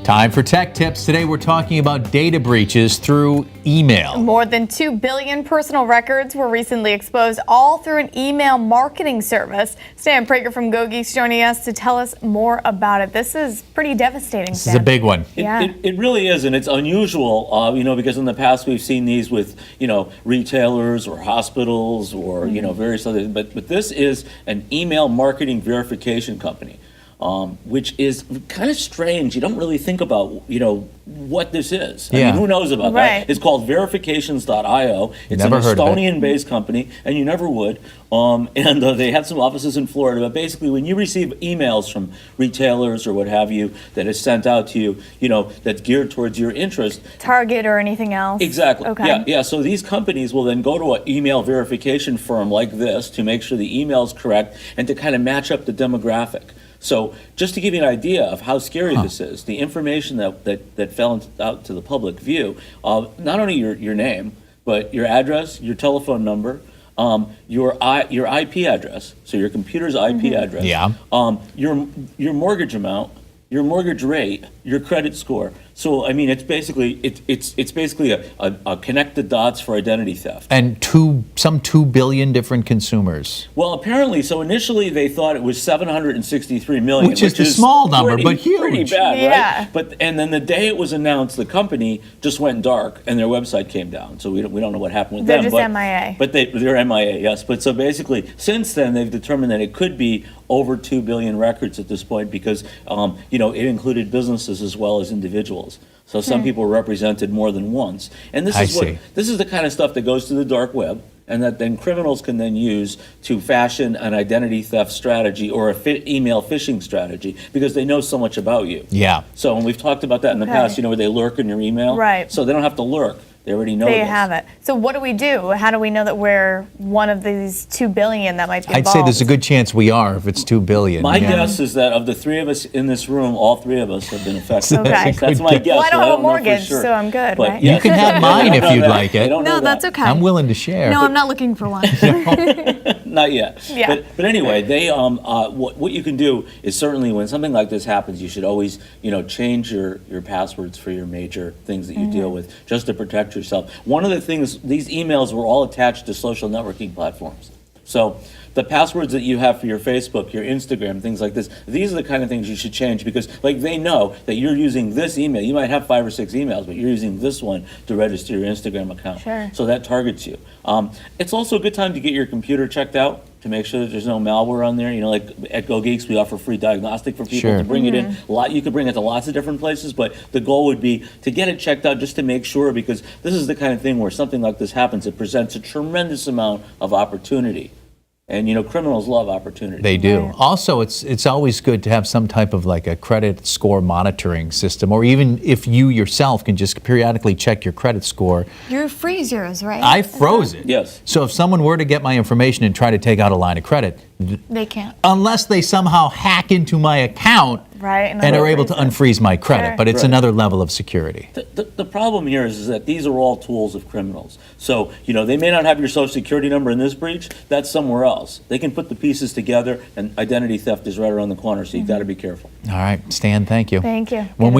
Time for Tech Tips. Today we're talking about data breaches through email. More than 2 billion personal records were recently exposed, all through an email marketing service. Stan Prager from GoGeeks joining us to tell us more about it. This is pretty devastating, This is a big one. It really is, and it's unusual, because in the past we've seen these with, retailers or hospitals or, various other, but this is an email marketing verification company. Which is kind of strange. You don't really think about, what this is. I mean, who knows about that? It's called verifications.io. It's an Estonian-based company, and you never would. They have some offices in Florida. But basically, when you receive emails from retailers or what have you that is sent out to you, that's geared towards your interest. Target or anything else? Exactly. Okay. Yeah. So these companies will then go to an email verification firm like this to make sure the email is correct and to kind of match up the demographic. So just to give you an idea of how scary this is, the information that fell out to the public view, not only your name, but your address, your telephone number, your IP address, so your computer's IP address, your mortgage amount, your mortgage rate, your credit score. So I mean, it's basically a connect the dots for identity theft. And some 2 billion different consumers. Well, apparently, so initially they thought it was 763 million, which is a small number, but huge. Pretty bad, right? And then the day it was announced, the company just went dark and their website came down. So we don't know what happened with them. They're just MIA. But they're MIA, yes. But so basically, since then they've determined that it could be over 2 billion records at this point because it included businesses as well as individuals. So some people were represented more than once. And this is the kind of stuff that goes to the dark web and that then criminals can then use to fashion an identity theft strategy or email phishing strategy because they know so much about you. Yeah. So when we've talked about that in the past, where they lurk in your email. Right. So they don't have to lurk. They already know They this. have it. So what do we do? How do we know that we're one of these 2 billion that might be involved? I'd say there's a good chance we are if it's 2 billion. My guess is that of the 3 of us in this room, all 3 of us have been affected. Okay. That's my guess. Well, I don't have a mortgage, sure. so I'm good, But right? You can have mine if you'd like it. No, that's okay. I'm willing to share. No, I'm not looking for one. Not yet. Yeah. But anyway, they what you can do is certainly when something like this happens, you should always change your passwords for your major things that you deal with just to protect yourself. One of the things, these emails were all attached to social networking platforms. So the passwords that you have for your Facebook, your Instagram, things like this, these are the kind of things you should change because they know that you're using this email. You might have 5 or 6 emails, but you're using this one to register your Instagram account. Sure. So that targets you. It's also a good time to get your computer checked out to make sure that there's no malware on there. Like at GoGeeks, we offer free diagnostic for people to bring it in. You could bring it to lots of different places, but the goal would be to get it checked out just to make sure because this is the kind of thing where something like this happens. It presents a tremendous amount of opportunity. And criminals love opportunity. They do. Right. Also, it's always good to have some type of like a credit score monitoring system, or even if you yourself can just periodically check your credit score. You freeze yours, right? I froze it. Yes. So if someone were to get my information and try to take out a line of credit, they can't. Unless they somehow hack into my account and are able to unfreeze my credit. But it's another level of security. The problem here is that these are all tools of criminals. So, they may not have your social security number in this breach. That's somewhere else. They can put the pieces together, and identity theft is right around the corner, so you've got to be careful. All right, Stan, thank you. Thank you. When we